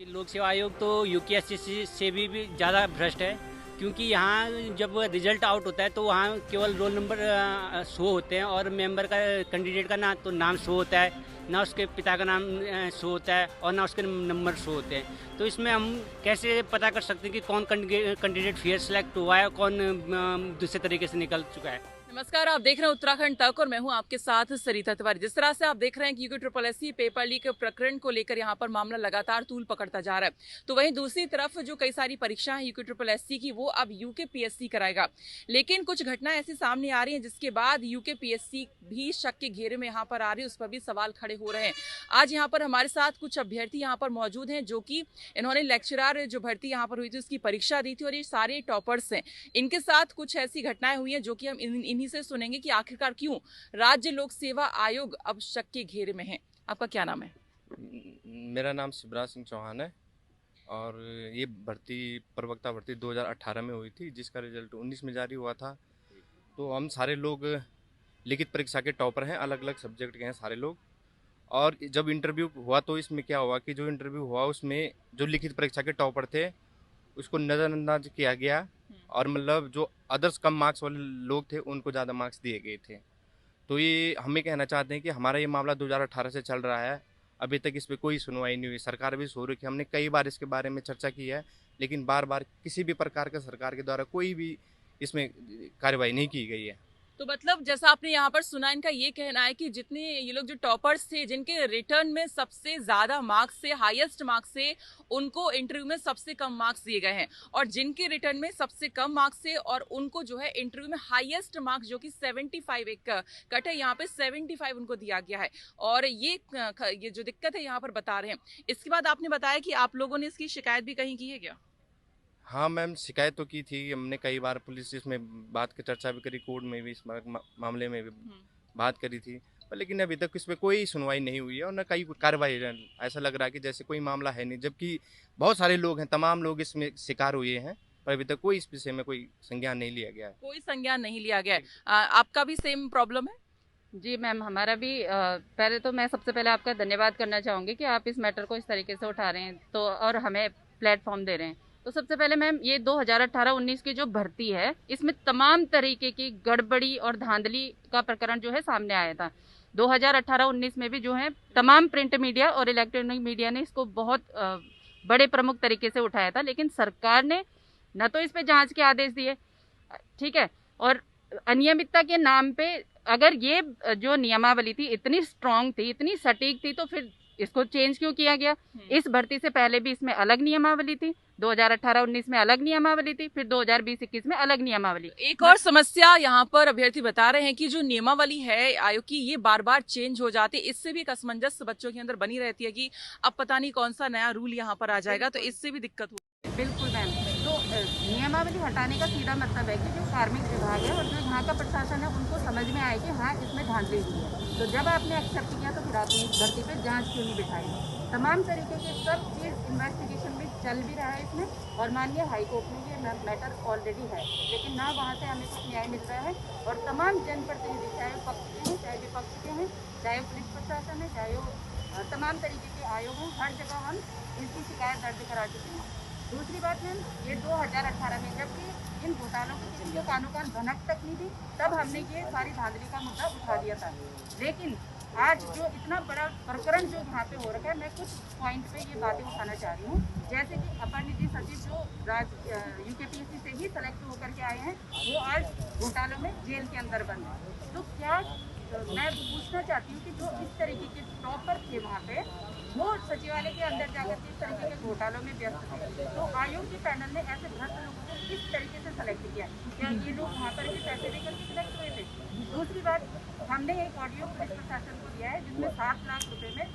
लोक सेवा आयोग तो यूपीएससी से भी ज़्यादा भ्रष्ट है, क्योंकि यहाँ जब रिजल्ट आउट होता है तो वहाँ केवल रोल नंबर शो होते हैं और मेंबर का कैंडिडेट का ना तो नाम शो होता है, ना उसके पिता का नाम शो होता है और ना उसके नंबर शो होते हैं। तो इसमें हम कैसे पता कर सकते हैं कि कौन कैंडिडेट फेयर सेलेक्ट हुआ है, कौन दूसरे तरीके से निकल चुका है। नमस्कार, आप देख रहे हैं उत्तराखंड तक और मैं हूं आपके साथ सरिता तिवारी। जिस तरह से आप देख रहे हैं कि यूपीएससी पेपर लीक प्रकरण को लेकर यहां पर मामला लगातार तूल पकड़ता जा रहा है, तो वहीं दूसरी तरफ जो कई सारी परीक्षाएं यूपीएससी की वो अब यूकेपीएससी कराएगा। लेकिन कुछ घटनाएं ऐसी सामने आ रही हैं जिसके बाद यूकेपीएससी भी शक के घेरे में यहाँ पर आ रही है, उस पर भी सवाल खड़े हो रहे हैं। आज यहाँ पर हमारे साथ कुछ अभ्यर्थी यहाँ पर मौजूद हैं जो कि इन्होंने लेक्चरर जो भर्ती यहाँ पर हुई थी उसकी परीक्षा दी थी और ये सारे टॉपर्स हैं। इनके साथ कुछ ऐसी घटनाएं हुई हैं जो कि हम इन्हीं से सुनेंगे कि आखिरकार क्यों राज्य लोक सेवा आयोग अब शक के घेरे में है। आपका क्या नाम है? मेरा नाम शिवराज सिंह चौहान है और ये प्रवक्ता भर्ती 2018 में हुई थी, जिसका रिजल्ट 19 में जारी हुआ था। तो हम सारे लोग लिखित परीक्षा के टॉपर हैं, अलग अलग सब्जेक्ट के हैं सारे लोग। और जब इंटरव्यू हुआ तो इसमें क्या हुआ कि जो इंटरव्यू हुआ उसमें जो लिखित परीक्षा के टॉपर थे उसको नज़रअंदाज किया गया और मतलब जो अदर्स कम मार्क्स वाले लोग थे उनको ज़्यादा मार्क्स दिए गए थे। तो ये हमें कहना चाहते हैं कि हमारा ये मामला 2018 से चल रहा है, अभी तक इस पर कोई सुनवाई नहीं हुई। सरकार भी सो रही है, हमने कई बार इसके बारे में चर्चा की है, लेकिन बार बार किसी भी प्रकार का सरकार के द्वारा कोई भी इसमें कार्रवाई नहीं की गई है। तो मतलब जैसा आपने यहाँ पर सुना, इनका ये कहना है कि जितने ये लोग जो टॉपर्स थे जिनके रिटर्न में सबसे ज्यादा मार्क्स से हाईएस्ट मार्क्स से उनको इंटरव्यू में सबसे कम मार्क्स दिए गए हैं, और जिनके रिटर्न में सबसे कम मार्क्स से और उनको जो है इंटरव्यू में हाईएस्ट मार्क्स जो कि 75 एक कट है, यहाँ पे 75 उनको दिया गया है। और ये जो दिक्कत है यहाँ पर बता रहे हैं। इसके बाद आपने बताया कि आप लोगों ने इसकी शिकायत भी कहीं की है क्या? हाँ मैम, शिकायत तो की थी हमने कई बार, पुलिस इसमें बात की चर्चा भी करी, कोर्ट में भी इस मामले में भी बात करी थी, पर लेकिन अभी तक इसमें कोई सुनवाई नहीं हुई है और न कई कार्रवाई। ऐसा लग रहा है कि जैसे कोई मामला है नहीं, जबकि बहुत सारे लोग हैं, तमाम लोग इसमें शिकार हुए हैं, पर अभी तक कोई इस विषय में कोई संज्ञान नहीं लिया गया है। कोई संज्ञान नहीं लिया गया है। आपका भी सेम प्रॉब्लम है? जी मैम, हमारा भी पहले तो मैं सबसे पहले आपका धन्यवाद करना चाहूँगी कि आप इस मैटर को इस तरीके से उठा रहे हैं तो और हमें प्लेटफॉर्म दे रहे हैं। तो सबसे पहले मैम, ये 2018-19 की जो भर्ती है इसमें तमाम तरीके की गड़बड़ी और धांधली का प्रकरण जो है सामने आया था। 2018-19 में भी जो है तमाम प्रिंट मीडिया और इलेक्ट्रॉनिक मीडिया ने इसको बहुत बड़े प्रमुख तरीके से उठाया था, लेकिन सरकार ने न तो इस पे जांच के आदेश दिए, ठीक है, और अनियमितता के नाम पे अगर ये जो नियमावली थी इतनी स्ट्रांग थी, इतनी सटीक थी, तो फिर इसको चेंज क्यों किया गया? इस भर्ती से पहले भी इसमें अलग नियमावली थी, 2018-19 में अलग नियमावली थी, फिर 2020-21 में अलग नियमावली। एक और समस्या यहाँ पर अभ्यर्थी बता रहे हैं कि जो नियमावली है आयोग की ये बार बार चेंज हो जाती है, इससे भी एक असमंजस बच्चों के अंदर बनी रहती है कि अब पता नहीं कौन सा नया रूल यहाँ पर आ जाएगा, तो इससे भी दिक्कत हो। बिल्कुल मैम, तो नियमावली हटाने का सीधा मतलब है कि जो कार्मिक विभाग है और जो यहाँ का प्रशासन है उनको समझ में आए कि हाँ इसमें धांधली हुई है। तो जब आपने एक्सेप्ट किया तो फिर आपने इस भर्ती पे जांच क्यों नहीं बिठाई? तमाम तरीके के सब चीज़ इन्वेस्टिगेशन भी चल भी रहा है इसमें, और माननीय हाईकोर्ट में ये मैटर ऑलरेडी है, लेकिन ना वहाँ से हमें कुछ न्याय मिल रहा है। और तमाम जनप्रतिनिधि, चाहे पक्ष के हैं चाहे विपक्ष के हैं, चाहे पुलिस प्रशासन है, चाहे वो तमाम तरीके के आयोग हैं, हर जगह हम इसकी शिकायत दर्ज करा चुके हैं। दूसरी बात मैम, ये 2018 में जबकि इन घोटालों की किसी को कानों कान भनक तक नहीं थी, तब हमने ये सारी धांधली का मुद्दा उठा दिया था। लेकिन आज जो इतना बड़ा प्रकरण जो यहाँ पे हो रखा है, मैं कुछ पॉइंट पे ये बातें उठाना चाह रही हूँ। जैसे कि अपर निजी सचिव जो यूकेपीएससी से ही सेलेक्ट होकर के आए हैं, वो आज घोटालों में जेल के अंदर बंद है। तो क्या मैं पूछना चाहती हूँ कि जो इस तरीके के टॉपर थे वहाँ पे, वो सचिवालय के अंदर जाकर के इस तरीके के घोटालों में व्यस्त थे, तो आयोग के पैनल ने ऐसे भ्रष्ट लोगों को किस तरीके से सेलेक्ट किया? क्या ये लोग वहाँ पर भी पैसे देकर के सिलेक्ट हुए थे? दूसरी बात, हमने एक ऑडियो पुलिस प्रशासन को दिया है जिसमें 7 लाख रुपए में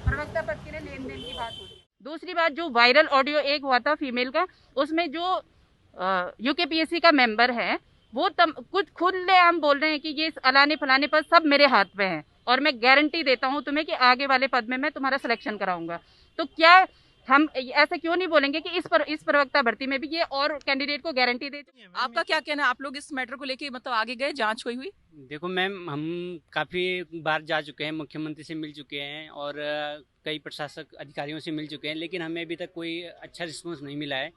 प्रवक्ता पद के लिए लेन देन की बात होती है। दूसरी बात, जो वायरल ऑडियो एक हुआ था फीमेल का, उसमें जो यूकेपीएससी का मेंबर है वो कुछ खुलेआम बोल रहे हैं कि ये अलाने फलाने पर सब मेरे हाथ में है और मैं गारंटी देता हूं तुम्हें कि आगे वाले पद में मैं तुम्हारा सिलेक्शन कराऊंगा। तो क्या हम ऐसे क्यों नहीं बोलेंगे कि इस प्रवक्ता भर्ती में भी ये और कैंडिडेट को गारंटी दे। आपका क्या कहना है, आप लोग इस मैटर को लेके मतलब आगे गए, जांच कोई हुई? देखो मैम, हम काफ़ी बार जा चुके हैं, मुख्यमंत्री से मिल चुके हैं और कई प्रशासक अधिकारियों से मिल चुके हैं, लेकिन हमें अभी तक कोई अच्छा रिस्पॉन्स नहीं मिला है।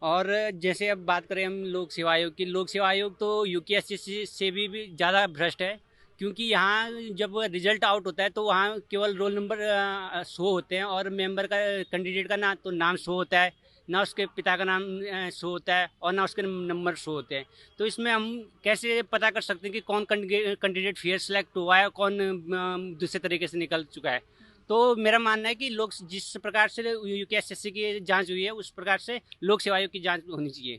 और जैसे अब बात करें हम लोक सेवा आयोग की, लोक सेवा आयोग तो यूपीएससी से भी ज़्यादा भ्रष्ट है, क्योंकि यहाँ जब रिजल्ट आउट होता है तो वहाँ केवल रोल नंबर शो होते हैं और मेंबर का, कैंडिडेट का ना तो नाम शो होता है, ना उसके पिता का नाम शो होता है और ना उसके नंबर शो होते हैं। तो इसमें हम कैसे पता कर सकते हैं कि कौन कैंडिडेट फेयर सेलेक्ट हुआ है, कौन दूसरे तरीके से निकल चुका है। तो मेरा मानना है कि लोग जिस प्रकार से यूपीएससी की जांच हुई है उस प्रकार से लोक सेवा आयोग की जांच होनी चाहिए।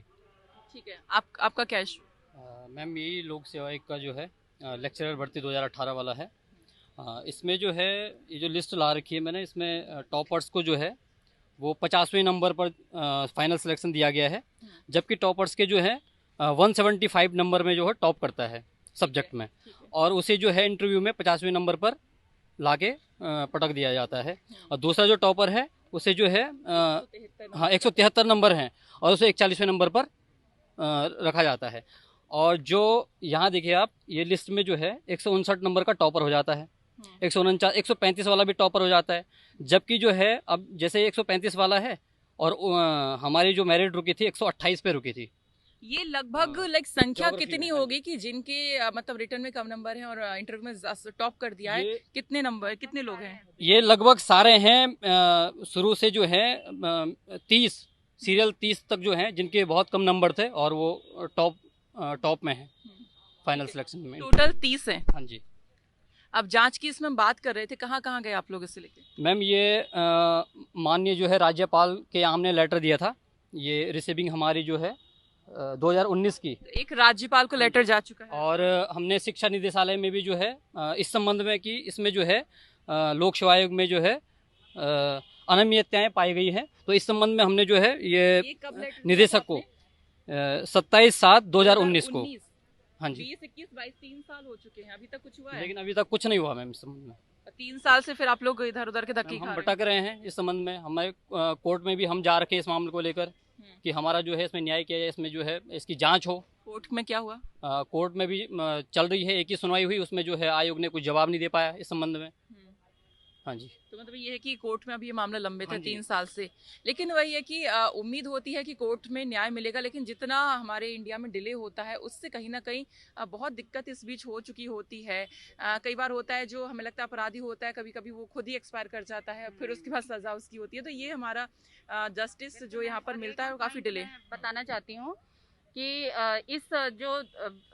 ठीक है, आपका क्या इशू? मैम यही लोक सेवा आयोग का जो है लेक्चरर भर्ती 2018 वाला है। इसमें जो है ये जो लिस्ट ला रखी है मैंने, इसमें टॉपर्स को जो है वो 50वें नंबर पर फाइनल सिलेक्शन दिया गया है, जबकि टॉपर्स के जो है 175 नंबर में जो है टॉप करता है सब्जेक्ट में, और उसे जो है इंटरव्यू में 50वें नंबर पर लाके पटक दिया जाता है। और दूसरा जो टॉपर है उसे जो है 173 नंबर हैं और उसे 41वें नंबर पर रखा जाता है। और जो यहाँ देखिए आप, ये लिस्ट में जो है 159 नंबर का टॉपर हो जाता है, 135 वाला भी टॉपर हो जाता है, जबकि जो है अब जैसे 135 वाला है और हमारी जो मेरिट रुकी थी 128 पे रुकी थी। ये लगभग लाइक संख्या कितनी होगी कि जिनके मतलब रिटर्न में कम नंबर हैं और इंटरव्यू में टॉप कर दिया है? कितने नंबर, कितने लोग हैं? ये लगभग सारे हैं, शुरू से जो है 30 सीरियल 30 तक जो हैं जिनके बहुत कम नंबर थे और वो टॉप में है फाइनल सिलेक्शन में। टोटल 30 है? हाँ जी। अब जांच की इसमें बात कर रहे थे, कहाँ कहाँ गए आप लोग इससे लेके? मैम ये माननीय जो है राज्यपाल के हमने लेटर दिया था, ये रिसीविंग हमारी जो है 2019 की, एक राज्यपाल को लेटर जा चुका है, और हमने शिक्षा निदेशालय में भी जो है इस संबंध में कि इसमें जो है लोक सेवा आयोग में जो है अनियमितताएं पाई गई हैं, तो इस संबंध में हमने जो है ये निदेशक को 27/7/2019 को। हाँ जी। 20, 21, 22 3 साल हो चुके हैं, अभी तक कुछ हुआ है? लेकिन अभी तक कुछ नहीं हुआ मैम इस संबंध में। 3 साल से फिर आप लोग इधर उधर के धक्के खा हम रहे हैं। भटक रहे हैं इस संबंध में। हमारे कोर्ट में भी हम जा रखे हैं इस मामले को लेकर कि हमारा जो है इसमें न्याय किया जाए, इसमें जो है इसकी जांच हो। कोर्ट में क्या हुआ? कोर्ट में भी चल रही है, एक ही सुनवाई हुई, उसमें जो है आयोग ने कुछ जवाब नहीं दे पाया इस संबंध में। हाँ जी। तो मतलब ये है कि कोर्ट में अभी ये मामला लंबित है हाँ जी। 3 साल से, लेकिन वही है कि उम्मीद होती है कि कोर्ट में न्याय मिलेगा, लेकिन जितना हमारे इंडिया में डिले होता है उससे कहीं ना कहीं बहुत दिक्कत इस बीच हो चुकी होती है। कई बार होता है जो हमें लगता है अपराधी होता है, कभी कभी वो खुद ही एक्सपायर कर जाता है, फिर उसके बाद सजा उसकी होती है। तो ये हमारा जस्टिस जो यहाँ पर मिलता है वो काफ़ी डिले। बताना चाहती हूँ कि इस जो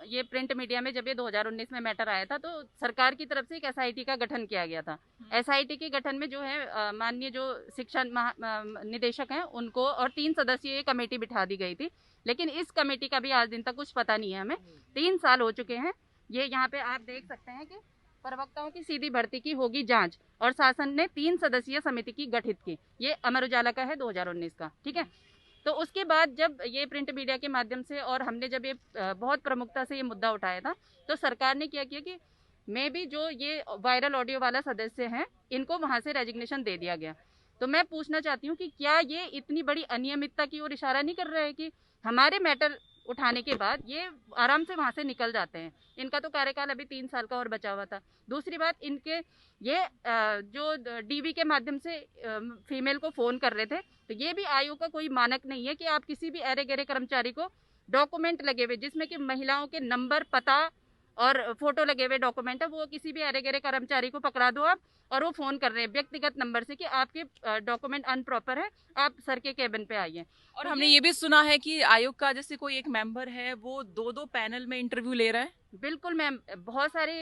ये प्रिंट मीडिया में जब ये 2019 में मैटर आया था तो सरकार की तरफ से एक एसआईटी का गठन किया गया था। एसआईटी के गठन में जो है माननीय जो शिक्षा निदेशक हैं उनको और 3 सदस्यीय कमेटी बिठा दी गई थी, लेकिन इस कमेटी का भी आज दिन तक कुछ पता नहीं है हमें। 3 साल हो चुके हैं। ये यहाँ पे आप देख सकते हैं कि प्रवक्ताओं की सीधी भर्ती की होगी जांच और शासन ने 3 सदस्यीय समिति की गठित की। ये अमर उजाला का है 2019 का, ठीक है। तो उसके बाद जब ये प्रिंट मीडिया के माध्यम से और हमने जब ये बहुत प्रमुखता से ये मुद्दा उठाया था तो सरकार ने क्या किया कि मैं भी जो ये वायरल ऑडियो वाला सदस्य हैं इनको वहाँ से रेजिग्नेशन दे दिया गया। तो मैं पूछना चाहती हूँ कि क्या ये इतनी बड़ी अनियमितता की ओर इशारा नहीं कर रहा है कि हमारे मैटर उठाने के बाद ये आराम से वहाँ से निकल जाते हैं। इनका तो कार्यकाल अभी 3 साल का और बचा हुआ था। दूसरी बात, इनके ये जो डीवी के माध्यम से फीमेल को फ़ोन कर रहे थे, तो ये भी आयोग का कोई मानक नहीं है कि आप किसी भी अरे गहरे कर्मचारी को डॉक्यूमेंट लगे हुए जिसमें कि महिलाओं के नंबर, पता और फोटो लगे हुए डॉक्यूमेंट है, वो किसी भी अरे गहरे कर्मचारी को पकड़ा दो आप, और वो फ़ोन कर रहे हैं व्यक्तिगत नंबर से कि आपके डॉक्यूमेंट अनप्रॉपर है, आप सर के केबिन पे आइए। और हमने ये भी सुना है कि आयोग का जैसे कोई एक मेंबर है वो 2-2 पैनल में इंटरव्यू ले रहा है। बिल्कुल मैम, बहुत सारे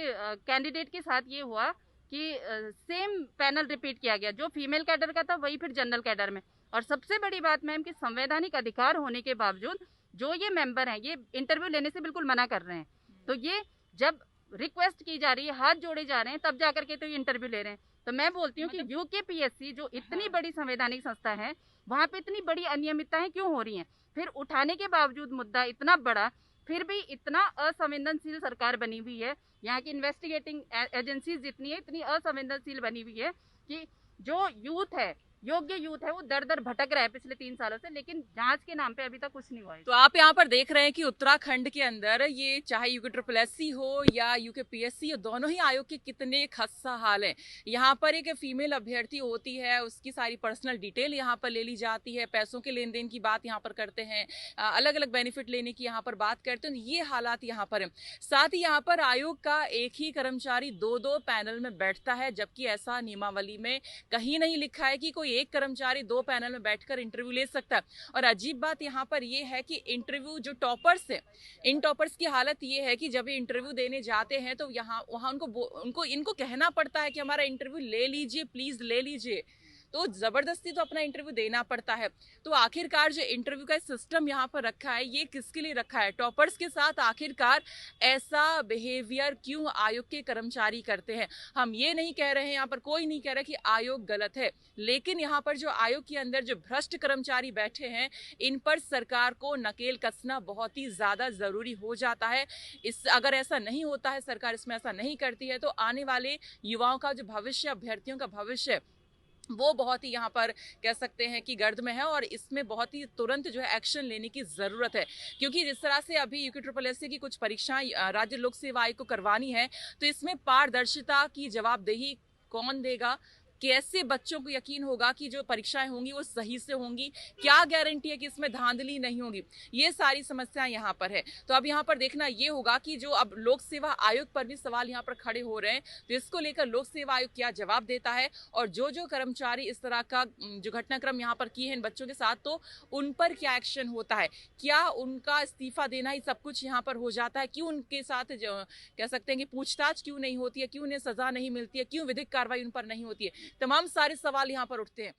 कैंडिडेट के साथ ये हुआ कि सेम पैनल रिपीट किया गया, जो फीमेल कैडर का था वही फिर जनरल कैडर में। और सबसे बड़ी बात मैम कि संवैधानिक अधिकार होने के बावजूद जो ये मेंबर हैं ये इंटरव्यू लेने से बिल्कुल मना कर रहे हैं। तो ये जब रिक्वेस्ट की जा रही है, हाथ जोड़े जा रहे हैं, तब जाकर के तो ये इंटरव्यू ले रहे हैं। तो मैं बोलती हूँ कि यूकेपीएससी जो इतनी बड़ी संवैधानिक संस्था है वहाँ पे इतनी बड़ी अनियमितताएं क्यों हो रही हैं? फिर उठाने के बावजूद मुद्दा इतना बड़ा, फिर भी इतना असंवेदनशील सरकार बनी हुई है, यहाँ की इन्वेस्टिगेटिंग एजेंसीज जितनी है इतनी असंवेदनशील बनी हुई है कि जो यूथ है योग्य यूथ है वो दर दर भटक रहा है पिछले 3 सालों से, लेकिन जांच के नाम पे अभी तक कुछ नहीं हुआ है। तो आप यहाँ पर देख रहे हैं कि उत्तराखंड के अंदर ये चाहे यूके हो या यूके हो, दोनों ही आयोग के कितने खस्ता हाल है। यहाँ पर एक फीमेल अभ्यर्थी होती है, उसकी सारी पर्सनल डिटेल यहाँ पर ले ली जाती है, पैसों के लेन देन की बात यहाँ पर करते हैं, अलग अलग बेनिफिट लेने की यहाँ पर बात करते हैं। ये हालात यहाँ पर है। साथ ही यहाँ पर आयोग का एक ही कर्मचारी 2-2 पैनल में बैठता है, जबकि ऐसा नियमावली में कहीं नहीं लिखा है कि कोई एक कर्मचारी 2 पैनल में बैठकर इंटरव्यू ले सकता है। और अजीब बात यहाँ पर ये है कि इंटरव्यू जो टॉपर्स है, इन टॉपर्स की हालत ये है कि जब ये इंटरव्यू देने जाते हैं तो यहाँ वहाँ इनको कहना पड़ता है कि हमारा इंटरव्यू ले लीजिए, प्लीज ले लीजिए। तो जबरदस्ती तो अपना इंटरव्यू देना पड़ता है। तो आखिरकार जो इंटरव्यू का सिस्टम यहाँ पर रखा है, ये किसके लिए रखा है? टॉपर्स के साथ आखिरकार ऐसा बिहेवियर क्यों आयोग के कर्मचारी करते हैं? हम ये नहीं कह रहे हैं, यहाँ पर कोई नहीं कह रहा कि आयोग गलत है, लेकिन यहाँ पर जो आयोग के अंदर जो भ्रष्ट कर्मचारी बैठे हैं, इन पर सरकार को नकेल कसना बहुत ही ज्यादा जरूरी हो जाता है। अगर ऐसा नहीं होता है, सरकार इसमें ऐसा नहीं करती है, तो आने वाले युवाओं का जो भविष्य, अभ्यर्थियों का भविष्य, वो बहुत ही यहाँ पर कह सकते हैं कि गर्द में है। और इसमें बहुत ही तुरंत जो है एक्शन लेने की ज़रूरत है, क्योंकि जिस तरह से अभी यूके की कुछ परीक्षाएं राज्य लोक सेवा आयोग को करवानी है, तो इसमें पारदर्शिता की जवाबदेही कौन देगा? कैसे बच्चों को यकीन होगा कि जो परीक्षाएं होंगी वो सही से होंगी? क्या गारंटी है कि इसमें धांधली नहीं होगी? ये सारी समस्याएं यहाँ पर है। तो अब यहाँ पर देखना ये होगा कि जो अब लोक सेवा आयोग पर भी सवाल यहाँ पर खड़े हो रहे हैं, तो इसको लेकर लोक सेवा आयोग क्या जवाब देता है, और जो कर्मचारी इस तरह का जो घटनाक्रम यहाँ पर किए हैं इन बच्चों के साथ, तो उन पर क्या एक्शन होता है? क्या उनका इस्तीफा देना ही सब कुछ यहाँ पर हो जाता है? क्यों उनके साथ कह सकते हैं कि पूछताछ क्यों नहीं होती है? क्यों उन्हें सजा नहीं मिलती है? क्यों विधिक कार्रवाई उन पर नहीं होती है? तमाम सारे सवाल यहाँ पर उठते हैं।